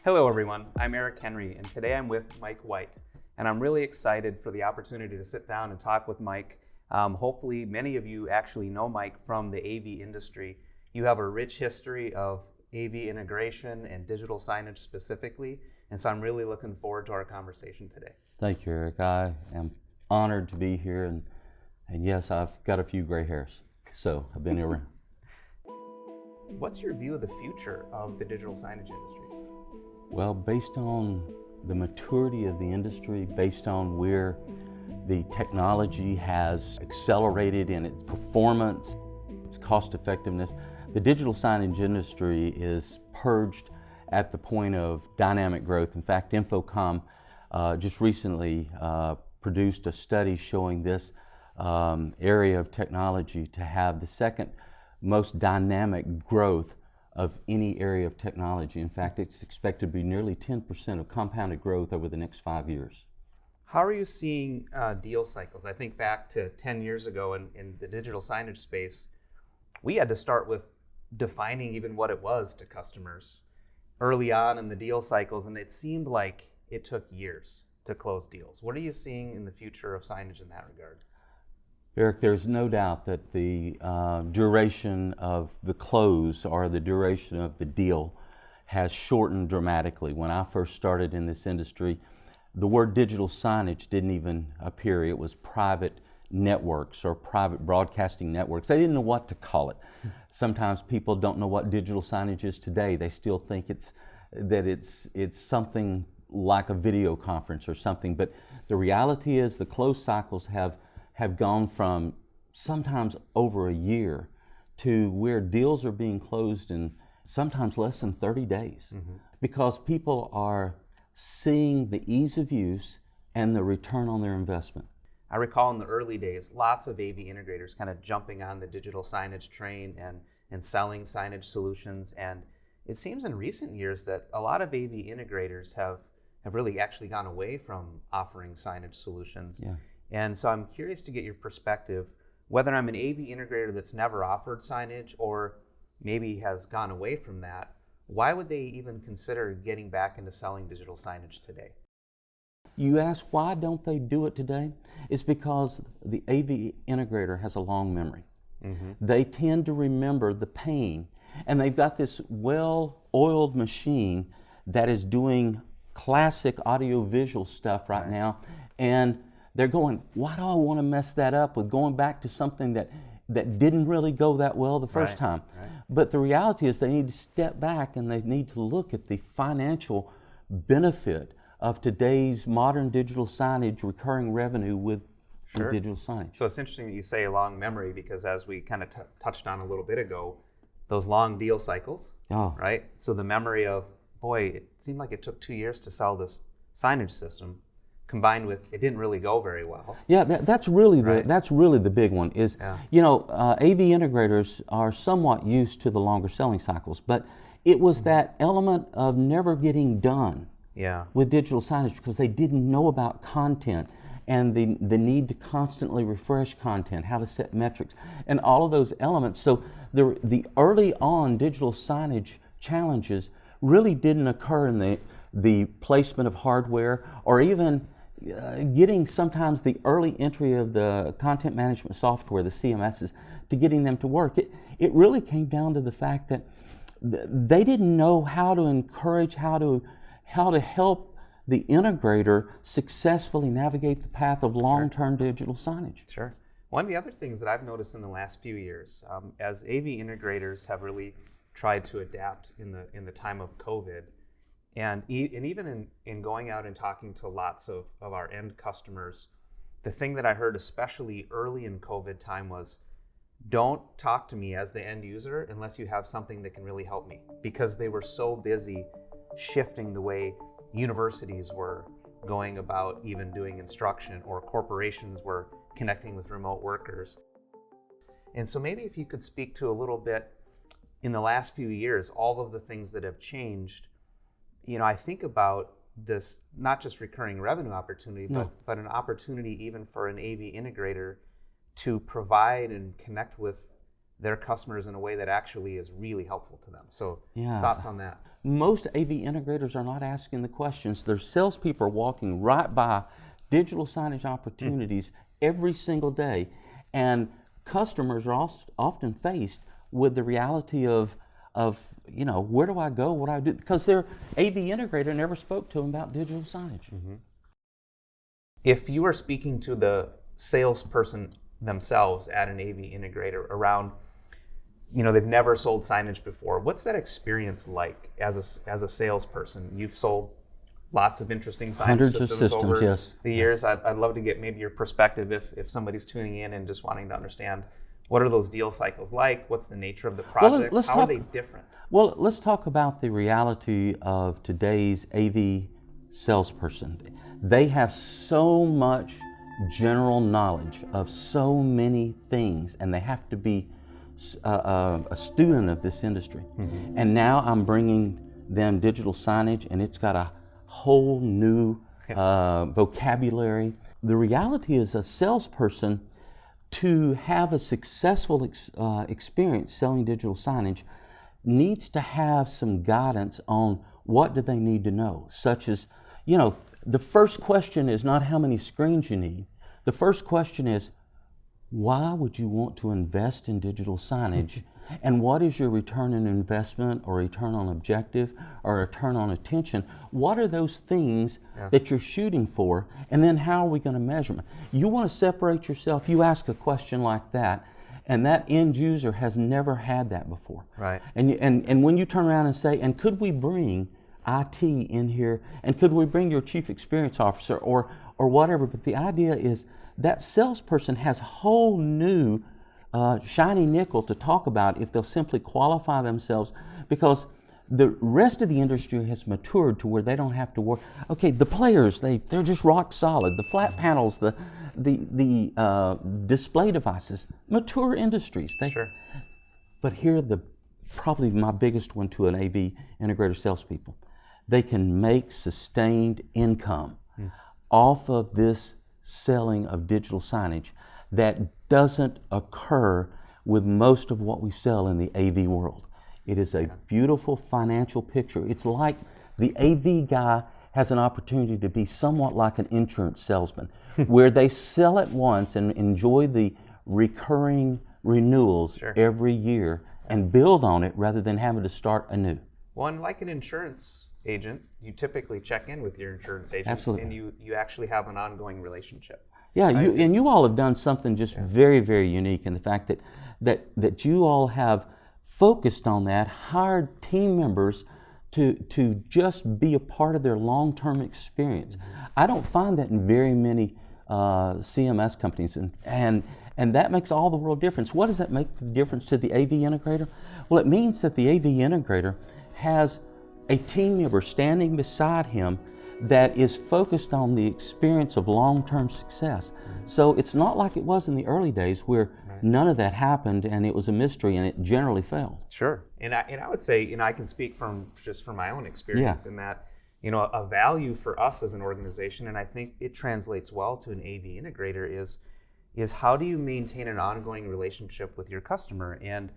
Hello everyone, I'm Eric Henry, and today I'm with Mike White, and I'm really excited for the opportunity to sit down and talk with Mike. Hopefully many of you actually know Mike from the AV industry. You have a rich history of AV integration and digital signage specifically, and so I'm really looking forward to our conversation today. Thank you, Eric. I am honored to be here, and yes, I've got a few gray hairs, so I've been around. What's your view of the future of the digital signage industry? Well, based on the maturity of the industry, based on where the technology has accelerated in its performance, its cost effectiveness, the digital signage industry is purged at the point of dynamic growth. In fact, Infocom just recently produced a study showing this area of technology to have the second most dynamic growth of any area of technology. In fact, it's expected to be nearly 10% of compounded growth over the next 5 years. How are you seeing deal cycles? I think back to 10 years ago in the digital signage space, we had to start with defining even what it was to customers early on in the deal cycles, and it seemed like it took years to close deals. What are you seeing in the future of signage in that regard? Eric, there's no doubt that the duration of the close or the duration of the deal has shortened dramatically. When I first started in this industry, the word digital signage didn't even appear. It was private networks or private broadcasting networks. They didn't know what to call it. Sometimes people don't know what digital signage is today. They still think it's something like a video conference or something. But the reality is the close cycles have gone from sometimes over a year to where deals are being closed in sometimes less than 30 days because people are seeing the ease of use and the return on their investment. I recall in the early days, lots of AV integrators kind of jumping on the digital signage train and selling signage solutions. And it seems in recent years that a lot of AV integrators have really actually gone away from offering signage solutions. Yeah. And so I'm curious to get your perspective, whether I'm an AV integrator that's never offered signage or maybe has gone away from that, why would they even consider getting back into selling digital signage today? You ask why don't they do it today? It's because the AV integrator has a long memory. They tend to remember the pain, and they've got this well-oiled machine that is doing classic audio-visual stuff right now, and they're going, why do I want to mess that up with going back to something that didn't really go that well the first time? Right. But the reality is they need to step back and they need to look at the financial benefit of today's modern digital signage recurring revenue with digital signage. So it's interesting that you say long memory because as we kind of touched on a little bit ago, those long deal cycles, right? So the memory of, boy, it seemed like it took 2 years to sell this signage system, combined with it didn't really go very well. Yeah, that's really the big one. Is AV integrators are somewhat used to the longer selling cycles, but it was that element of never getting done with digital signage because they didn't know about content and the need to constantly refresh content, how to set metrics, and all of those elements. So the early on digital signage challenges really didn't occur in the placement of hardware or even getting sometimes the early entry of the content management software, the CMSs, to getting them to work. It really came down to the fact that they didn't know how to encourage, how to help the integrator successfully navigate the path of long-term digital signage. Sure. One of the other things that I've noticed in the last few years, as AV integrators have really tried to adapt in the time of COVID, and even in going out and talking to lots of our end customers, the thing that I heard especially early in COVID time was, don't talk to me as the end user unless you have something that can really help me. Because they were so busy shifting the way universities were going about even doing instruction or corporations were connecting with remote workers. And so maybe if you could speak to a little bit in the last few years, all of the things that have changed. I think about this not just recurring revenue opportunity, but an opportunity even for an AV integrator to provide and connect with their customers in a way that actually is really helpful to them. So Yeah. thoughts on that? Most AV integrators are not asking the questions. Their salespeople are walking right by digital signage opportunities every single day, and customers are often faced with the reality of where do I go, what do I do? Because their AV integrator never spoke to them about digital signage. If you are speaking to the salesperson themselves at an AV integrator around, they've never sold signage before, what's that experience like as a salesperson? You've sold lots of interesting signage Hundreds of systems over yes. the years. I'd love to get maybe your perspective if somebody's tuning in and just wanting to understand, what are those deal cycles like? What's the nature of the projects? How are they different? Well, let's talk about the reality of today's AV salesperson. They have so much general knowledge of so many things, and they have to be a student of this industry. And now I'm bringing them digital signage, and it's got a whole new vocabulary. The reality is, a salesperson, to have a successful experience selling digital signage, needs to have some guidance on what do they need to know, such as, the first question is not how many screens you need. The first question is, why would you want to invest in digital signage? And what is your return on investment, or return on objective, or return on attention? What are those things that you're shooting for? And then how are we going to measure them? You want to separate yourself. You ask a question like that, and that end user has never had that before. Right. And when you turn around and say, and could we bring IT in here, and could we bring your chief experience officer or whatever? But the idea is that salesperson has a whole new shiny nickel to talk about if they'll simply qualify themselves, because the rest of the industry has matured to where they don't have to work. Okay, the players, they're just rock solid. The flat panels, the display devices, mature industries. Sure. But here, probably my biggest one to an AV integrator salespeople, they can make sustained income off of this selling of digital signage that doesn't occur with most of what we sell in the AV world. It is a beautiful financial picture. It's like the AV guy has an opportunity to be somewhat like an insurance salesman, where they sell it once and enjoy the recurring renewals every year and build on it rather than having to start anew. Well, and like an insurance agent, you typically check in with your insurance agent. Absolutely. And you actually have an ongoing relationship. Yeah, right? you all have done something just very, very unique in the fact that you all have focused on that, hired team members to just be a part of their long-term experience. I don't find that in very many CMS companies, and that makes all the world difference. What does that make the difference to the AV integrator? Well, it means that the AV integrator has a team member standing beside him that is focused on the experience of long-term success. So it's not like it was in the early days where none of that happened and it was a mystery and it generally failed. Sure. And I would say, I can speak from my own experience in that, a value for us as an organization, and I think it translates well to an AV integrator, is how do you maintain an ongoing relationship with your customer? And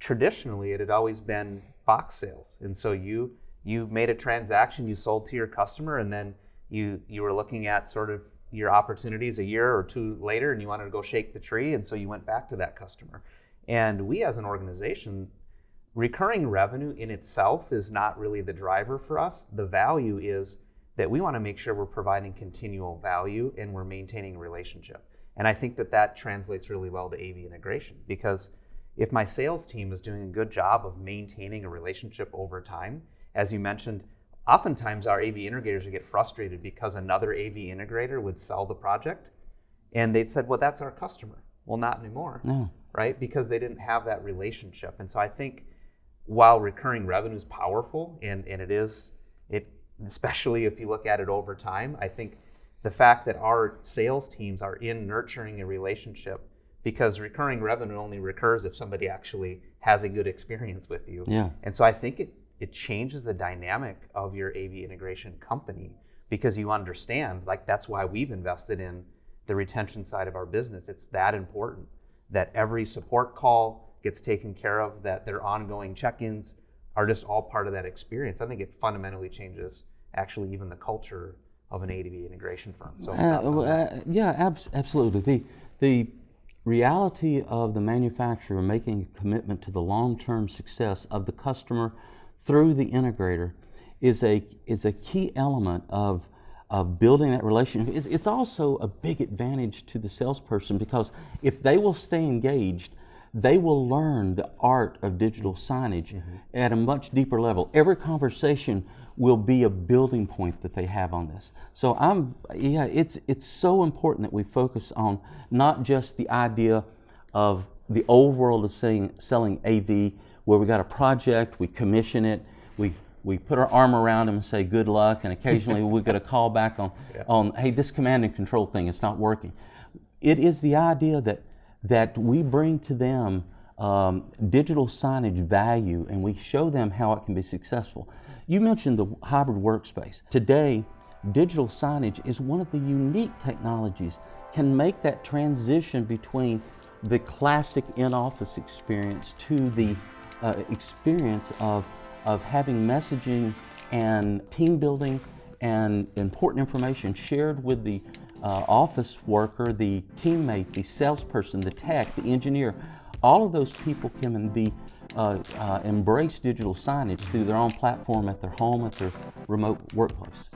traditionally, it had always been box sales. And so you made a transaction, you sold to your customer, and then you were looking at sort of your opportunities a year or two later, and you wanted to go shake the tree, and so you went back to that customer. And we as an organization, recurring revenue in itself is not really the driver for us. The value is that we want to make sure we're providing continual value and we're maintaining a relationship. And I think that translates really well to AV integration, because if my sales team is doing a good job of maintaining a relationship over time, as you mentioned, oftentimes our AV integrators would get frustrated because another AV integrator would sell the project and they'd said, well, that's our customer. Well, not anymore, right? Because they didn't have that relationship. And so I think while recurring revenue is powerful, and it is, especially if you look at it over time, I think the fact that our sales teams are in nurturing a relationship, because recurring revenue only recurs if somebody actually has a good experience with you. Yeah. And so I think it changes the dynamic of your AV integration company, because you understand, like, that's why we've invested in the retention side of our business. It's that important that every support call, gets taken care of, that their ongoing check-ins are just all part of that experience. I think it fundamentally changes actually even the culture of an AV integration firm. So absolutely. The reality of the manufacturer making a commitment to the long-term success of the customer through the integrator is a key element of building that relationship. It's also a big advantage to the salesperson, because if they will stay engaged, they will learn the art of digital signage at a much deeper level. Every conversation will be a building point that they have on this. So it's so important that we focus on not just the idea of the old world of selling AV, where we got a project, we commission it, we put our arm around them and say good luck, and occasionally we get a call back on hey, this command and control thing, it's not working. It is the idea that we bring to them digital signage value, and we show them how it can be successful. You mentioned the hybrid workspace. Today, digital signage is one of the unique technologies can make that transition between the classic in-office experience to the experience of having messaging and team building and important information shared with the office worker, the teammate, the salesperson, the tech, the engineer. All of those people can embrace digital signage through their own platform at their home, at their remote workplace.